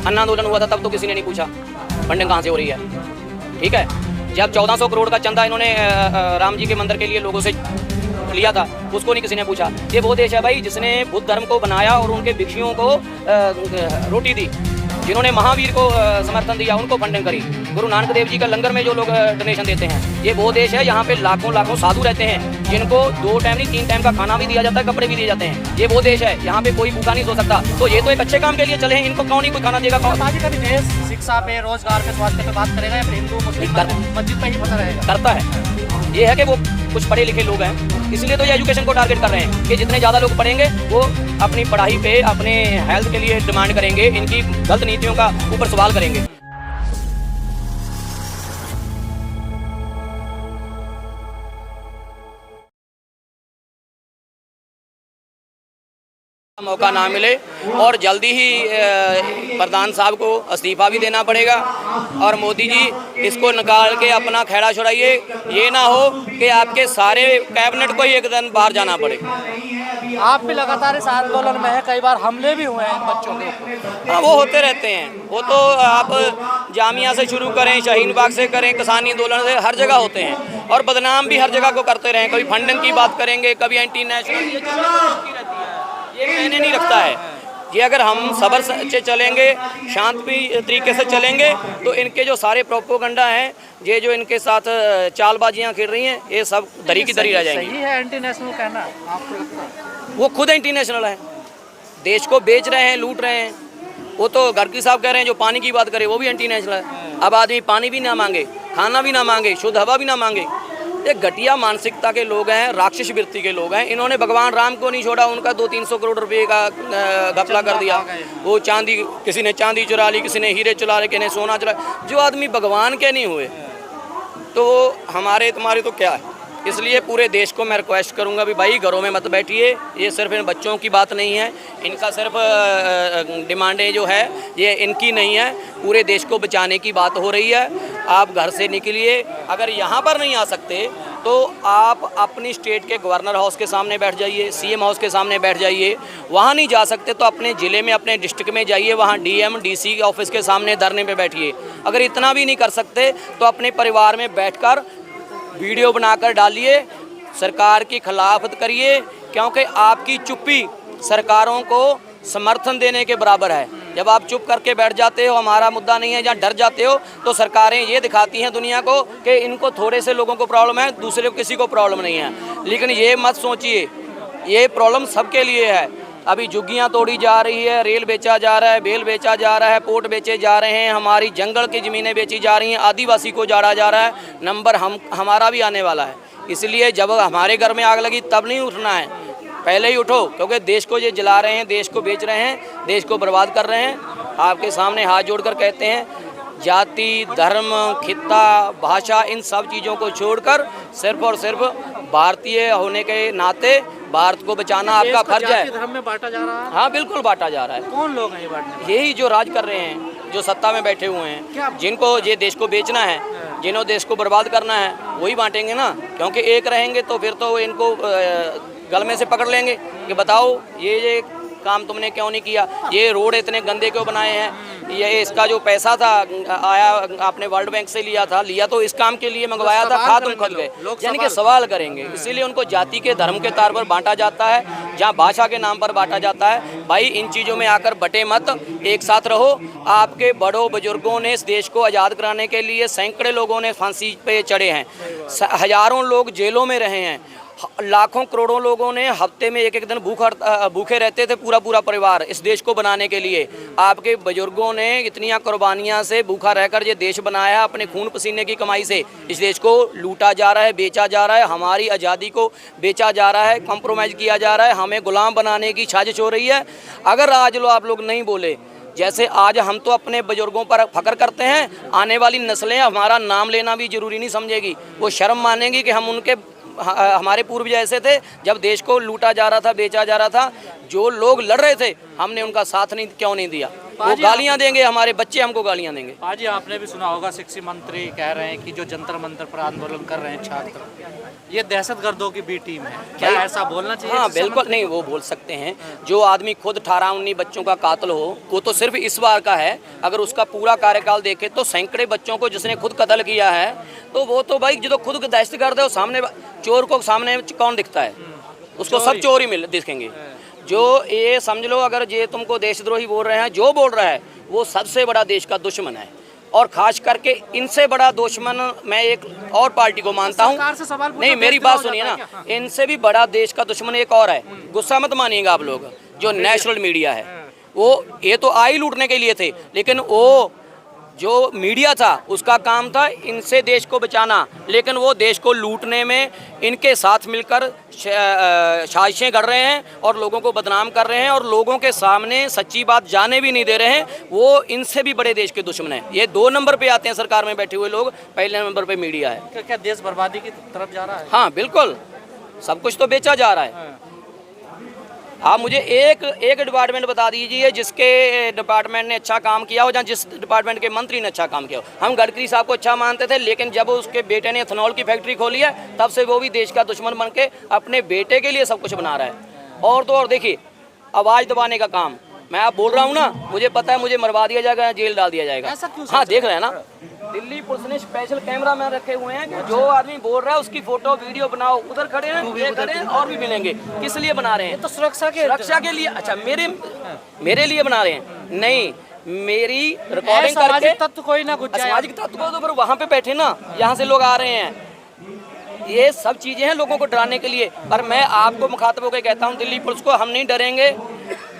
अन्ना आंदोलन हुआ था तब तो किसी ने नहीं पूछा फंडिंग कहाँ से हो रही है। ठीक है, जब 1400 करोड़ का चंदा इन्होंने राम जी के मंदिर के लिए लोगों से लिया था, उसको नहीं किसी ने पूछा। ये वो देश है भाई जिसने बुद्ध धर्म को बनाया और उनके भिक्षुओं को रोटी दी, जिन्होंने महावीर को समर्थन दिया, उनको फंडिंग करी। गुरु नानक देव जी का लंगर में जो लोग डोनेशन देते हैं, ये वो देश है यहाँ पे लाखों लाखों साधु रहते हैं, जिनको 2 टाइम नहीं 3 टाइम का खाना भी दिया जाता है, कपड़े भी दिए जाते हैं। ये वो देश है, यहाँ पे कोई भूखा नहीं सो सकता। तो ये तो एक अच्छे काम के लिए चले हैं, इनको कौन ही कोई खाना देगा? कौन कभी देश शिक्षा पे, रोजगार पे, स्वास्थ्य पे बात करेगा या फिर हिंदू मुस्लिम मस्जिद पे ही पता रहेगा? करता है। ये है कि वो कुछ पढ़े लिखे लोग हैं, इसलिए तो ये एजुकेशन को टारगेट कर रहे हैं कि जितने ज़्यादा लोग पढ़ेंगे वो अपनी पढ़ाई पे, अपने हेल्थ के लिए डिमांड करेंगे, इनकी गलत नीतियों का ऊपर सवाल करेंगे। मौका ना मिले और जल्दी ही प्रधान साहब को इस्तीफा भी देना पड़ेगा और मोदी जी इसको निकाल के अपना खैड़ा छुड़ाइए। ये ना हो कि आपके सारे कैबिनेट को ही एक दिन बाहर जाना पड़े। आप भी लगातार इस आंदोलन में है, कई बार हमले भी हुए हैं बच्चों के। हाँ, वो होते रहते हैं। वो तो आप जामिया से शुरू करें, शाहीन बाग से करें, किसानी आंदोलन से, हर जगह होते हैं और बदनाम भी हर जगह को करते रहें। कभी फंडिंग की बात करेंगे, कभी एंटी नेशनल, ये कहने नहीं रखता है। ये अगर हम सब्र से चलेंगे, शांत तरीके से चलेंगे, तो इनके जो सारे प्रोपोगंडा हैं, ये जो इनके साथ चालबाजियां खेल रही हैं, ये सब दरी की दरी रह जाएंगी। सही है एंटी नेशनल कहना आपको लगता है? वो खुद एंटी नेशनल है, देश को बेच रहे हैं, लूट रहे हैं। वो तो गर्गी साहब कह रहे हैं जो पानी की बात करे वो भी एंटी नेशनल है। अब आदमी पानी भी ना मांगे, खाना भी ना मांगे, शुद्ध हवा भी ना मांगे। ये घटिया मानसिकता के लोग हैं, राक्षस वृत्ति के लोग हैं। इन्होंने भगवान राम को नहीं छोड़ा, उनका 200-300 करोड़ रुपए का घपला कर दिया। वो चांदी, किसी ने चांदी चुरा ली, किसी ने हीरे चुरा ले, किसी ने सोना चुरा। जो आदमी भगवान के नहीं हुए तो हमारे तुम्हारे तो क्या है। इसलिए पूरे देश को मैं रिक्वेस्ट करूंगा भी भाई घरों में मत बैठिए। ये सिर्फ इन बच्चों की बात नहीं है, इनका सिर्फ डिमांडें जो है ये इनकी नहीं है, पूरे देश को बचाने की बात हो रही है। आप घर से निकलिए, अगर यहाँ पर नहीं आ सकते तो आप अपनी स्टेट के गवर्नर हाउस के सामने बैठ जाइए, सीएम हाउस के सामने बैठ जाइए। वहाँ नहीं जा सकते तो अपने ज़िले में, अपने डिस्ट्रिक्ट में जाइए, वहाँ डीएम डीसी ऑफिस के सामने धरने पे बैठिए। अगर इतना भी नहीं कर सकते तो अपने परिवार में बैठकर वीडियो बनाकर डालिए, सरकार के खिलाफ करिए, क्योंकि आपकी चुप्पी सरकारों को समर्थन देने के बराबर है। जब आप चुप करके बैठ जाते हो, हमारा मुद्दा नहीं है, जहाँ डर जाते हो, तो सरकारें ये दिखाती हैं दुनिया को कि इनको थोड़े से लोगों को प्रॉब्लम है, दूसरे को किसी को प्रॉब्लम नहीं है। लेकिन ये मत सोचिए, ये प्रॉब्लम सबके लिए है। अभी झुग्गियाँ तोड़ी जा रही है, रेल बेचा जा रहा है, बेल बेचा जा रहा है, पोर्ट बेचे जा रहे हैं, हमारी जंगल की ज़मीनें बेची जा रही हैं, आदिवासी को जाड़ा जा रहा है। नंबर हमारा भी आने वाला है। इसलिए जब हमारे घर में आग लगी तब नहीं उठना है, पहले ही उठो, क्योंकि देश को ये जला रहे हैं, देश को बेच रहे हैं, देश को बर्बाद कर रहे हैं। आपके सामने हाथ जोड़कर कहते हैं, जाति, धर्म, खित्ता, भाषा, इन सब चीज़ों को छोड़कर सिर्फ और सिर्फ भारतीय होने के नाते भारत को बचाना आपका फर्ज है। धर्म में बांटा जा रहा है? हाँ, बिल्कुल बांटा जा रहा है। कौन लोग हैं ये बांटने? यही जो राज कर रहे हैं, जो सत्ता में बैठे हुए हैं, जिनको ये देश को बेचना है, जिन्हों देश को बर्बाद करना है, वही बांटेंगे ना। क्योंकि एक रहेंगे तो फिर तो इनको गल में से पकड़ लेंगे कि बताओ ये काम तुमने क्यों नहीं किया, ये रोड इतने गंदे क्यों बनाए हैं, ये इसका जो पैसा था आया आपने वर्ल्ड बैंक से लिया तो इस काम के लिए मंगवाया था, खा तुम खुद गए, यानी कि सवाल करेंगे। इसीलिए उनको जाति के, धर्म के तार पर बांटा जाता है, जहाँ भाषा के नाम पर बांटा जाता है। भाई इन चीज़ों में आकर बटे मत, एक साथ रहो। आपके बड़ों बुजुर्गों ने इस देश को आज़ाद कराने के लिए सैकड़ों लोगों ने फांसी पे चढ़े हैं, हज़ारों लोग जेलों में रहे हैं, लाखों करोड़ों लोगों ने हफ्ते में एक दिन भूखे रहते थे, पूरा परिवार, इस देश को बनाने के लिए। आपके बुजुर्गों ने इतनी कुर्बानियां से भूखा रहकर ये देश बनाया, अपने खून पसीने की कमाई से। इस देश को लूटा जा रहा है, बेचा जा रहा है, हमारी आज़ादी को बेचा जा रहा है, कॉम्प्रोमाइज़ किया जा रहा है, हमें गुलाम बनाने की साजिश हो रही है। अगर आज आप लोग नहीं बोले, जैसे आज हम तो अपने बुजुर्गों पर फख्र करते हैं, आने वाली नस्लें हमारा नाम लेना भी ज़रूरी नहीं समझेगी। वो शर्म मानेंगी कि हम उनके हमारे पूर्वज ऐसे थे, जब देश को लूटा जा रहा था, बेचा जा रहा था, जो लोग लड़ रहे थे हमने उनका साथ नहीं क्यों नहीं दिया। वो गालियां देंगे, हमारे बच्चे हमको गालियां देंगे। आज ही आपने भी सुना होगा शिक्षा मंत्री कह रहे हैं कि जो जंतर मंतर पर आंदोलन कर रहे हैं छात्र, ये दहशतगर्दों की बी टीम है। क्या ऐसा बोलना चाहिए? हाँ बिल्कुल नहीं, वो बोल सकते हैं। जो आदमी खुद 18-19 बच्चों का कातिल हो, वो तो सिर्फ इस बार का है। अगर उसका पूरा कार्यकाल देखे तो सैकड़े बच्चों को जिसने खुद कत्ल किया है, तो वो तो भाई जो खुद दहशतगर्द है, वो सामने चोर को सामने कौन दिखता है? उसको सब चोर ही दिखेंगे। जो ये समझ लो, अगर ये तुमको देशद्रोही बोल रहे हैं, जो बोल रहा है वो सबसे बड़ा देश का दुश्मन है। और खास करके इनसे बड़ा दुश्मन मैं एक और पार्टी को मानता हूँ। नहीं, मेरी बात सुनिए ना, इनसे भी बड़ा देश का दुश्मन एक और है। गुस्सा मत मानिएगा आप लोग। जो नेशनल मीडिया है, वो ये तो आई लूटने के लिए थे, लेकिन वो जो मीडिया था उसका काम था इनसे देश को बचाना, लेकिन वो देश को लूटने में इनके साथ मिलकर साजिशें कर रहे हैं और लोगों को बदनाम कर रहे हैं और लोगों के सामने सच्ची बात जाने भी नहीं दे रहे हैं। वो इनसे भी बड़े देश के दुश्मन हैं। ये 2 नंबर पे आते हैं सरकार में बैठे हुए लोग, पहले नंबर पे मीडिया है। क्या देश बर्बादी की तरफ जा रहा है? हाँ बिल्कुल, सब कुछ तो बेचा जा रहा है। आप मुझे एक डिपार्टमेंट बता दीजिए जिसके डिपार्टमेंट ने अच्छा काम किया हो, या जिस डिपार्टमेंट के मंत्री ने अच्छा काम किया हो। हम गडकरी साहब को अच्छा मानते थे, लेकिन जब उसके बेटे ने इथेनॉल की फैक्ट्री खोली है, तब से वो भी देश का दुश्मन बन के अपने बेटे के लिए सब कुछ बना रहा है। और तो और देखिए, आवाज़ दबाने का काम मैं आप बोल रहा हूँ ना, मुझे पता है मुझे मरवा दिया जाएगा, जेल डाल दिया जाएगा। हाँ देख रहे हैं ना, दिल्ली पुलिस ने स्पेशल कैमरा मैन रखे हुए हैं कि जो आदमी बोल रहा है उसकी फोटो वीडियो बनाओ। उधर खड़े हैं, ये खड़े हैं और भी मिलेंगे। किस लिए बना रहे हैं? तो सुरक्षा के लिए। अच्छा, मेरे लिए बना रहे हैं? नहीं, मेरी रिकॉर्डिंग करके तत्व कोई ना कुछ सामाजिक तत्व को तो फिर वहाँ पे बैठे ना, यहाँ से लोग आ रहे हैं। ये सब चीजें हैं लोगों को डराने के लिए। पर मैं आपको मुखातब होकर कहता हूँ, दिल्ली पुलिस को हम नहीं डरेंगे।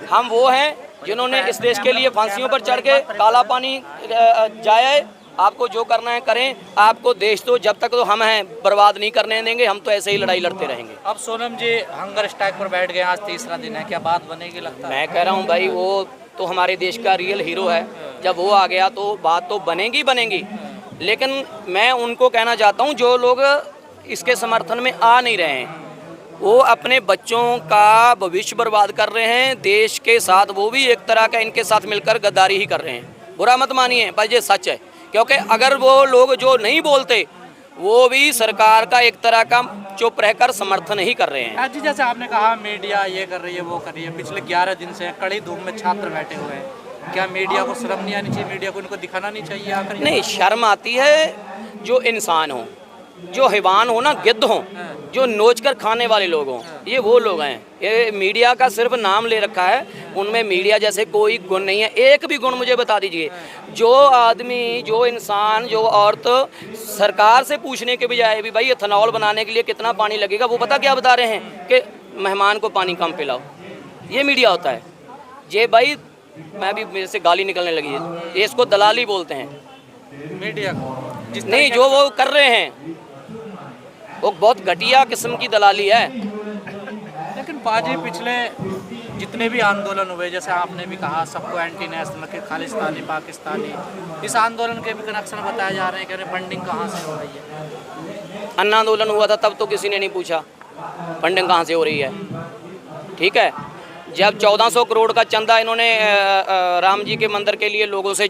हम वो हैं जिन्होंने इस देश के लिए फांसियों पर चढ़ के काला पानी जाए। आपको जो करना है करें, आपको देश तो जब तक तो हम हैं बर्बाद नहीं करने देंगे। हम तो ऐसे ही लड़ाई लड़ते रहेंगे। अब सोनम जी हंगर स्ट्राइक पर बैठ गए, आज 3रा दिन है, क्या बात बनेगी लगता है? मैं कह रहा हूँ भाई, वो तो हमारे देश का रियल हीरो है। जब वो आ गया तो बात तो बनेगी। लेकिन मैं उनको कहना चाहता हूँ जो लोग इसके समर्थन में आ नहीं रहे हैं, वो अपने बच्चों का भविष्य बर्बाद कर रहे हैं देश के साथ। वो भी एक तरह का इनके साथ मिलकर गद्दारी ही कर रहे हैं। बुरा मत मानिए, पर ये सच है। क्योंकि अगर वो लोग जो नहीं बोलते, वो भी सरकार का एक तरह का चुप रहकर समर्थन ही कर रहे हैं। जी, जैसे आपने कहा मीडिया ये कर रही है, वो कर रही है, पिछले 11 दिन से कड़ी धूप में छात्र बैठे हुए हैं। क्या मीडिया को शर्म नहीं आनी चाहिए? मीडिया को इनको दिखाना नहीं चाहिए आकर? नहीं, शर्म आती है जो इंसान हो, जो हैवान हो ना, गिद्ध हो, जो नोच कर खाने वाले लोग हों, ये वो लोग हैं। ये मीडिया का सिर्फ नाम ले रखा है, उनमें मीडिया जैसे कोई गुण नहीं है। एक भी गुण मुझे बता दीजिए। जो आदमी, जो इंसान, जो औरत सरकार से पूछने के बजाय भी भाई इथेनॉल बनाने के लिए कितना पानी लगेगा, वो पता क्या बता रहे हैं कि मेहमान को पानी कम पिलाओ। ये मीडिया होता है। ये भाई, मैं भी, मेरे से गाली निकलने लगी है, ये इसको दलाली बोलते हैं मीडिया को। नहीं, जो वो कर रहे हैं वो बहुत घटिया किस्म की दलाली है। लेकिन पाजी पिछले जितने भी आंदोलन हुए, जैसे आपने भी कहा, सबको एंटी नेशनल, खालिस्तानी, पाकिस्तानी, इस आंदोलन के भी कनेक्शन बताए जा रहे हैं कि फंडिंग कहाँ से हो रही है। अन्ना आंदोलन हुआ था तब तो किसी ने नहीं पूछा फंडिंग कहाँ से हो रही है। ठीक है, जब 1400 करोड़ का चंदा इन्होंने राम जी के मंदिर के लिए लोगों से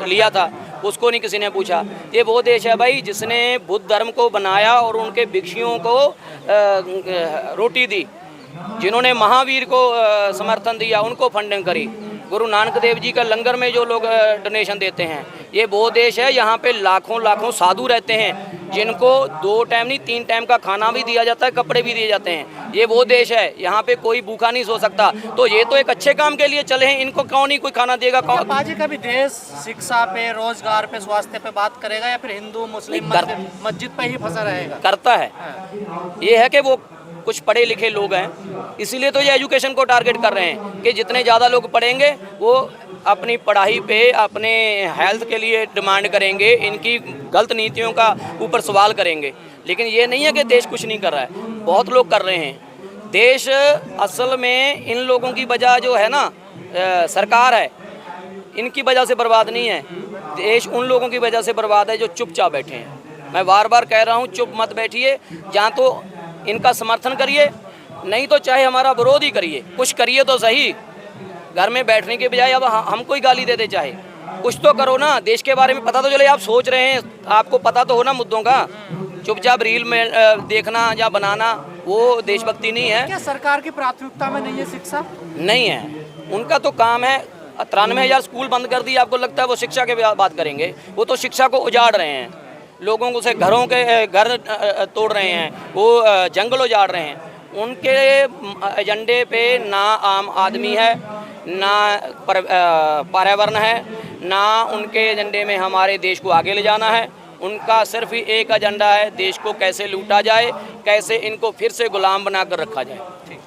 लिया था, उसको नहीं किसी ने पूछा। ये वो देश है भाई जिसने बुद्ध धर्म को बनाया और उनके भिक्षुओं को रोटी दी, जिन्होंने महावीर को समर्थन दिया, उनको फंडिंग करी। गुरु नानक देव जी का लंगर में जो लोग डोनेशन देते हैं, ये वो देश है यहाँ पे लाखों साधु रहते हैं, जिनको 2 टाइम नहीं 3 टाइम का खाना भी दिया जाता है, कपड़े भी दिए जाते हैं। ये वो देश है, यहाँ पे कोई भूखा नहीं सो सकता। तो ये तो एक अच्छे काम के लिए चले हैं, इनको क्यों नहीं कोई खाना देगा? पाजी कभी देश शिक्षा पे, रोजगार पे, स्वास्थ्य पे बात करेगा या फिर हिंदू मुस्लिम मस्जिद पे ही फंसा रहेगा? करता है। ये है कि वो कुछ पढ़े लिखे लोग हैं, इसीलिए तो ये एजुकेशन को टारगेट कर रहे हैं कि जितने ज़्यादा लोग पढ़ेंगे वो अपनी पढ़ाई पे, अपने हेल्थ के लिए डिमांड करेंगे, इनकी गलत नीतियों का ऊपर सवाल करेंगे। लेकिन ये नहीं है कि देश कुछ नहीं कर रहा है, बहुत लोग कर रहे हैं। देश असल में इन लोगों की वजह जो है ना, सरकार है, इनकी वजह से बर्बाद नहीं है। देश उन लोगों की वजह से बर्बाद है जो चुपचाप बैठे हैं। मैं बार बार कह रहा हूँ, चुप मत बैठिए, जहाँ तो इनका समर्थन करिए, नहीं तो चाहे हमारा विरोध ही करिए, कुछ करिए तो सही। घर में बैठने के बजाय अब हमको ही गाली देते, चाहे कुछ तो करो ना, देश के बारे में पता तो चले, आप सोच रहे हैं, आपको पता तो हो ना मुद्दों का। चुपचाप रील में देखना या बनाना वो देशभक्ति नहीं है। क्या सरकार की प्राथमिकता में नहीं है शिक्षा? नहीं है, उनका तो काम है 93,000 स्कूल बंद कर दिए, आपको लगता है वो शिक्षा के बात करेंगे? वो तो शिक्षा को उजाड़ रहे हैं, लोगों को से घरों के घर तोड़ रहे हैं, वो जंगल उजाड़ रहे हैं। उनके एजेंडे पे ना आम आदमी है, ना पर्यावरण है, ना उनके एजेंडे में हमारे देश को आगे ले जाना है। उनका सिर्फ ही एक एजेंडा है, देश को कैसे लूटा जाए, कैसे इनको फिर से गुलाम बनाकर रखा जाए। ठीक है।